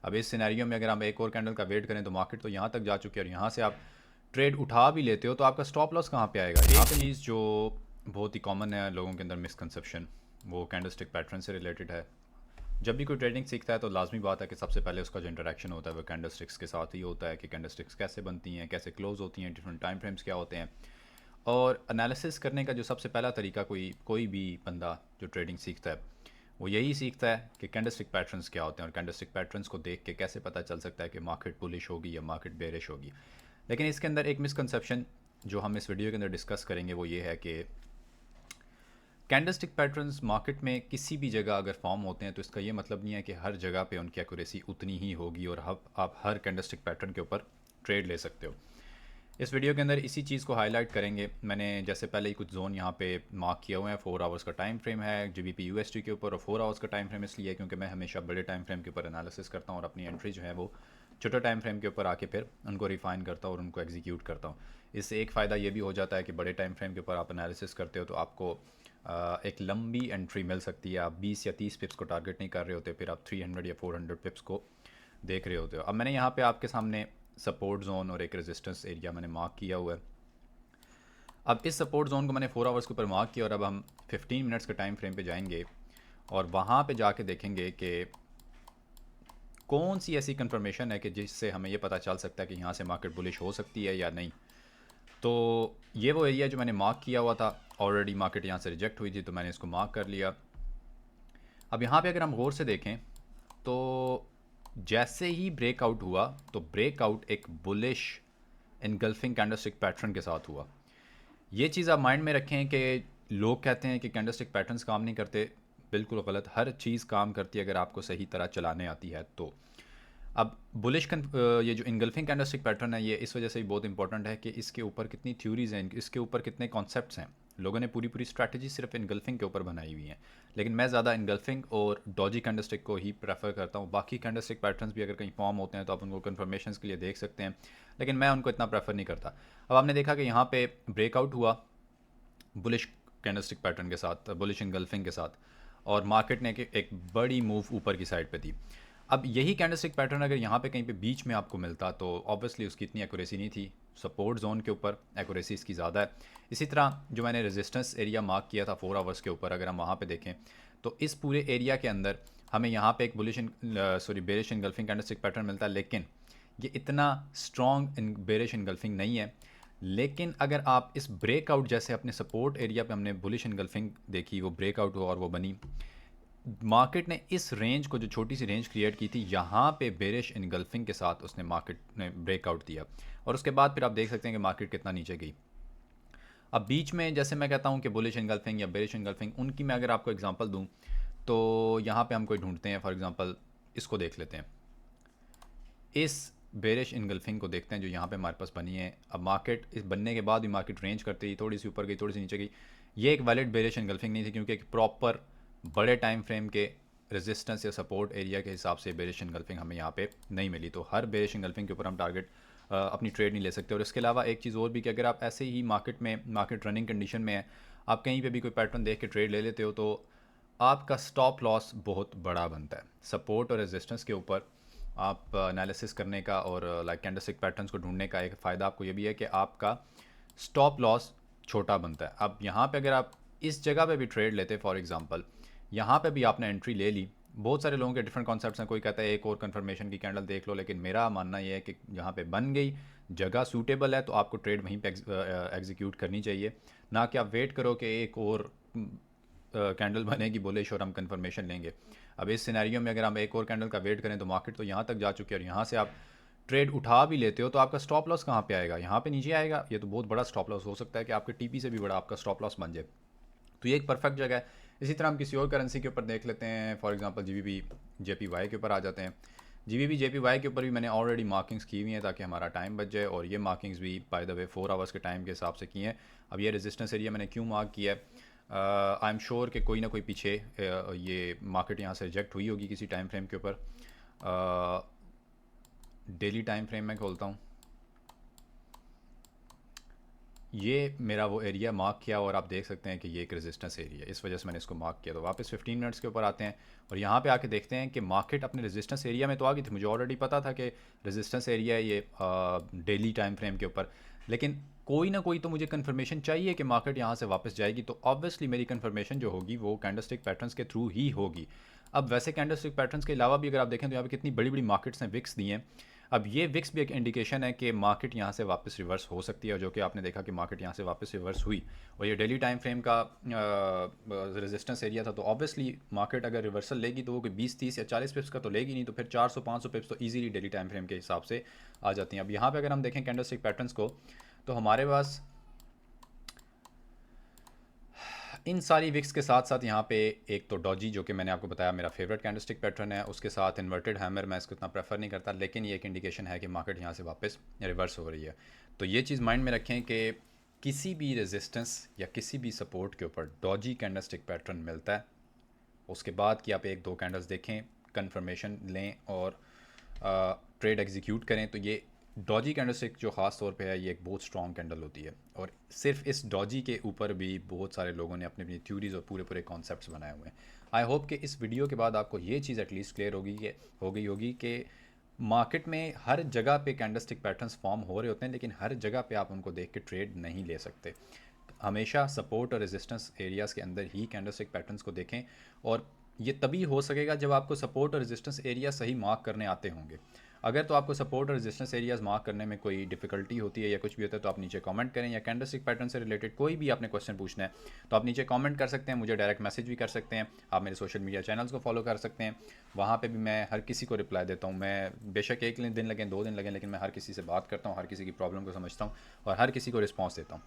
अब इस सिनेरियो में अगर हम एक और कैंडल का वेट करें तो मार्केट तो यहाँ तक जा चुकी है, और यहाँ से आप ट्रेड उठा भी लेते हो तो आपका स्टॉप लॉस कहाँ पे आएगा। एक चीज़ जो बहुत ही कॉमन है लोगों के अंदर मिसकंसेप्शन, वो कैंडलस्टिक पैटर्न से रिलेटेड है। जब भी कोई ट्रेडिंग सीखता है तो लाजमी बात है कि सबसे पहले उसका जो इंटरेक्शन होता है वो कैंडलस्टिक्स के साथ ही होता है, कि कैंडलस्टिक्स कैसे बनती हैं, कैसे क्लोज होती हैं, डिफरेंट टाइम फ्रेम्स क्या होते हैं। और एनालिसिस करने का जो सबसे पहला तरीका कोई कोई भी बंदा जो ट्रेडिंग सीखता है वो यही सीखता है कि कैंडलस्टिक पैटर्न्स क्या होते हैं, और कैंडलस्टिक पैटर्न्स को देख के कैसे पता चल सकता है कि मार्केट बुलिश होगी या मार्केट बेरिश होगी। लेकिन इसके अंदर एक मिसकंसेप्शन जो हम इस वीडियो के अंदर डिस्कस करेंगे वो ये है कि कैंडलस्टिक पैटर्न्स मार्केट में किसी भी जगह अगर फॉर्म होते हैं तो इसका ये मतलब नहीं है कि हर जगह पे उनकी एक्यूरेसी उतनी ही होगी और आप हर कैंडलस्टिक पैटर्न के ऊपर ट्रेड ले सकते हो। इस वीडियो के अंदर इसी चीज़ को हाईलाइट करेंगे। मैंने जैसे पहले ही कुछ जोन यहाँ पे मार्क किए हुए हैं। 4 आवर्स का टाइम फ्रेम है जीबीपी यूएसडी के ऊपर, और 4 आवर्स का टाइम फ्रेम इसलिए क्योंकि मैं हमेशा बड़े टाइम फ्रेम के ऊपर एनालिसिस करता हूँ और अपनी एंट्री जो है वो छोटे टाइम फ्रेम के ऊपर आके फिर उनको रिफाइन करता हूँ और उनको एग्जीक्यूट करता हूँ। इससे एक फ़ायदा ये भी हो जाता है कि बड़े टाइम फ्रेम के ऊपर आप एनालिसिस करते हो तो आपको एक लंबी एंट्री मिल सकती है। आप 20 या 30 पिप्स को टारगेट नहीं कर रहे होते, फिर आप 300 या 400 पिप्स को देख रहे होते हो। अब मैंने यहाँ पे आपके सामने सपोर्ट जोन और एक रेजिस्टेंस एरिया मैंने मार्क किया हुआ है। अब इस सपोर्ट जोन को मैंने 4 आवर्स के ऊपर मार्क किया और अब हम 15 मिनट्स के टाइम फ्रेम पे जाएंगे और वहाँ पे जाके देखेंगे कि कौन सी ऐसी कंफर्मेशन है कि जिससे हमें ये पता चल सकता है कि यहाँ से मार्केट बुलिश हो सकती है या नहीं। तो ये वो एरिया जो मैंने मार्क किया हुआ था, ऑलरेडी मार्केट यहाँ से रिजेक्ट हुई थी तो मैंने इसको मार्क कर लिया। अब यहाँ पे अगर हम गौर से देखें तो जैसे ही ब्रेकआउट हुआ तो ब्रेकआउट एक बुलिश इनगल्फिंग कैंडलस्टिक पैटर्न के साथ हुआ। ये चीज़ आप माइंड में रखें कि लोग कहते हैं कि कैंडलस्टिक पैटर्न्स काम नहीं करते, बिल्कुल गलत। हर चीज़ काम करती है अगर आपको सही तरह चलाने आती है तो। अब ये जो इनगल्फिंग कैंडलस्टिक पैटर्न है ये इस वजह से भी बहुत इंपॉर्टेंट है कि इसके ऊपर कितनी थ्योरीज हैं, इसके ऊपर कितने कॉन्सेप्ट्स हैं। लोगों ने पूरी पूरी स्ट्रैटेजी सिर्फ इनगल्फिंग के ऊपर बनाई हुई है, लेकिन मैं ज़्यादा इनगल्फिंग और डॉजी कैंडलस्टिक को ही प्रेफर करता हूँ। बाकी कैंडलस्टिक पैटर्न्स भी अगर कहीं फॉर्म होते हैं तो आप उनको कन्फर्मेशन के लिए देख सकते हैं, लेकिन मैं उनको इतना प्रेफर नहीं करता। अब आपने देखा कि यहाँ पे ब्रेकआउट हुआ बुलिश कैंडलस्टिक पैटर्न के साथ, बुलिश इनगल्फिंग के साथ, और मार्केट ने एक बड़ी मूव ऊपर की साइड पे दी। अब यही कैंडलस्टिक पैटर्न अगर यहाँ पे कहीं पे बीच में आपको मिलता तो ऑब्वियसली उसकी इतनी एक्यूरेसी नहीं थी। सपोर्ट जोन के ऊपर एक्यूरेसी इसकी ज़्यादा है। इसी तरह जो मैंने रेजिस्टेंस एरिया मार्क किया था 4 आवर्स के ऊपर, अगर हम वहाँ पे देखें तो इस पूरे एरिया के अंदर हमें यहाँ पे एक बेरिश इनगल्फिंग कैंडलस्टिक पैटर्न मिलता है, लेकिन ये इतना स्ट्रॉन्ग बेरिश इनगल्फिंग नहीं है। लेकिन अगर आप इस ब्रेकआउट जैसे अपने सपोर्ट एरिया पे हमने बुलिश इनगल्फिंग देखी, वो ब्रेकआउट हुआ और वो बनी, मार्केट ने इस रेंज को जो छोटी सी रेंज क्रिएट की थी यहाँ पे बेरिश इनगल्फिंग के साथ उसने मार्केट ने ब्रेकआउट दिया, और उसके बाद फिर आप देख सकते हैं कि मार्केट कितना नीचे गई। अब बीच में जैसे मैं कहता हूँ कि बुलिश इनगल्फिंग या बेरिश इनगल्फिंग, उनकी मैं अगर आपको एग्जांपल दूँ तो यहाँ पे हम कोई ढूंढते हैं, फॉर एग्जांपल इसको देख लेते हैं। इस बेरिश इनगल्फिंग को देखते हैं जो यहाँ पे हमारे पास बनी है। अब मार्केट इस बनने के बाद भी मार्केट रेंज करती रही, थोड़ी सी ऊपर गई, थोड़ी सी नीचे गई। ये एक वैलिड बेरिश इनगल्फिंग नहीं थी, क्योंकि एक प्रॉपर बड़े टाइम फ्रेम के रेजिस्टेंस या सपोर्ट एरिया के हिसाब से बेरिश इनगल्फिंग हमें यहाँ पे नहीं मिली। तो हर बेरिश इनगल्फिंग के ऊपर हम टारगेट अपनी ट्रेड नहीं ले सकते। और इसके अलावा एक चीज़ और भी कि अगर आप ऐसे ही मार्केट में मार्केट रनिंग कंडीशन में है, आप कहीं पे भी कोई पैटर्न देख के ट्रेड ले लेते हो तो आपका स्टॉप लॉस बहुत बड़ा बनता है। सपोर्ट और रेजिस्टेंस के ऊपर आप एनालिसिस करने का और लाइक कैंडलस्टिक पैटर्न्स को ढूंढने का एक फ़ायदा आपको ये भी है कि आपका स्टॉप लॉस छोटा बनता है। अब यहाँ पे अगर आप इस जगह पे भी ट्रेड लेते, फॉर एग्जांपल यहाँ पे भी आपने एंट्री ले ली। बहुत सारे लोगों के डिफरेंट कॉन्सेप्ट्स हैं, कोई कहता है एक और कंफर्मेशन की कैंडल देख लो, लेकिन मेरा मानना ये है कि यहाँ पे बन गई, जगह सूटेबल है तो आपको ट्रेड वहीं पे एग्जीक्यूट करनी चाहिए, ना कि आप वेट करो कि एक और कैंडल बनेगी बुलिश और हम कंफर्मेशन लेंगे। अब इस सिनेरियो में अगर हम एक और कैंडल का वेट करें तो मार्केट तो यहाँ तक जा चुकी है, और यहाँ से आप ट्रेड उठा भी लेते हो तो आपका स्टॉप लॉस कहाँ पे आएगा, यहाँ पे नीचे आएगा। ये तो बहुत बड़ा स्टॉप लॉस हो सकता है कि आपके टीपी से भी बड़ा आपका स्टॉप लॉस बन जाए। तो ये एक परफेक्ट जगह है। इसी तरह हम किसी और करेंसी के ऊपर देख लेते हैं, फॉर एग्जांपल जीबीपी जेपीवाई के ऊपर आ जाते हैं। जीबीपी जेपीवाई के ऊपर भी मैंने ऑलरेडी मार्किंग्स की हुई हैं ताकि हमारा टाइम बच जाए, और ये मार्किंग्स भी बाय द वे 4 आवर्स के टाइम के हिसाब से की हैं। अब ये रेजिस्टेंस एरिया मैंने क्यों मार्क किया है, आई एम श्योर कि कोई ना कोई पीछे ये मार्केट यहाँ से रिजेक्ट हुई होगी किसी टाइम फ्रेम के ऊपर। डेली टाइम फ्रेम में खोलता हूँ। ये मेरा वो एरिया मार्क किया और आप देख सकते हैं कि ये एक रेजिस्टेंस एरिया है, इस वजह से मैंने इसको मार्क किया। तो वापस 15 मिनट्स के ऊपर आते हैं और यहाँ पे आके देखते हैं कि मार्केट अपने रेजिस्टेंस एरिया में तो आ गई थी। मुझे ऑलरेडी पता था कि रेजिस्टेंस एरिया है ये डेली टाइम फ्रेम के ऊपर, लेकिन कोई ना कोई तो मुझे कंफर्मेशन चाहिए कि मार्केट यहाँ से वापस जाएगी। तो ऑब्वियसली मेरी कंफर्मेशन जो होगी वो कैंडलस्टिक पैटर्न्स के थ्रू ही होगी। अब वैसे कैंडलस्टिक पैटर्न्स के अलावा भी अगर आप देखें तो यहाँ पे कितनी बड़ी बड़ी मार्केट्स ने विक्स दी हैं। अब ये विक्स भी एक इंडिकेशन है कि मार्केट यहाँ से वापस रिवर्स हो सकती है, और जो कि आपने देखा कि मार्केट यहाँ से वापस रिवर्स हुई और ये डेली टाइम फ्रेम का रेजिस्टेंस एरिया था। तो ऑब्वियसली मार्केट अगर रिवर्सल लेगी तो वो कोई 20 30 या 40 पिप्स का तो लेगी नहीं, तो फिर 400 500 पिप्स तो ईजिली डेली टाइम फ्रेम के हिसाब से आ जाती हैं। अब यहाँ पे अगर हम देखें कैंडलस्टिक पैटर्न्स को, तो हमारे पास इन सारी विक्स के साथ साथ यहाँ पे एक तो डॉजी, जो कि मैंने आपको बताया मेरा फेवरेट कैंडलस्टिक पैटर्न है, उसके साथ इन्वर्टेड हैमर मैं इसको इतना प्रेफर नहीं करता, लेकिन ये एक इंडिकेशन है कि मार्केट यहाँ से वापस रिवर्स हो रही है। तो ये चीज़ माइंड में रखें कि किसी भी रेजिस्टेंस या किसी भी सपोर्ट के ऊपर डॉजी कैंडलस्टिक पैटर्न मिलता है, उसके बाद कि आप एक दो कैंडल्स देखें, कंफर्मेशन लें और ट्रेड एग्जीक्यूट करें। तो ये डॉजी कैंडलस्टिक जो ख़ास तौर पे है, ये एक बहुत स्ट्रॉन्ग कैंडल होती है, और सिर्फ इस डॉजी के ऊपर भी बहुत सारे लोगों ने अपनी अपनी थ्योरीज और पूरे पूरे कॉन्सेप्ट्स बनाए हुए हैं। आई होप कि इस वीडियो के बाद आपको ये चीज़ एटलीस्ट क्लियर हो गई कि मार्केट में हर जगह पे कैंडलस्टिक पैटर्न्स फॉर्म हो रहे होते हैं, लेकिन हर जगह पे आप उनको देख के ट्रेड नहीं ले सकते। हमेशा सपोर्ट और रेजिस्टेंस एरियाज़ के अंदर ही कैंडलस्टिक पैटर्न्स को देखें, और ये तभी हो सकेगा जब आपको सपोर्ट और रेजिस्टेंस एरिया सही मार्क करने आते होंगे। अगर तो आपको सपोर्ट और रेजिस्टेंस एरियाज़ मार्क करने में कोई डिफिकल्टी होती है या कुछ भी होता है, तो आप नीचे कमेंट करें, या कैंडलस्टिक पैटर्न से रिलेटेड कोई भी आपने क्वेश्चन पूछना है तो आप नीचे कमेंट कर सकते हैं, मुझे डायरेक्ट मैसेज भी कर सकते हैं। आप मेरे सोशल मीडिया चैनल्स को फॉलो कर सकते हैं, वहाँ पे भी मैं हर किसी को रिप्लाई देता हूँ। मैं बेशक एक दिन लगें 2 दिन लगें, लेकिन मैं हर किसी से बात करता हूँ, हर किसी की प्रॉब्लम को समझता हूँ और हर किसी को रिस्पॉन्स देता हूँ।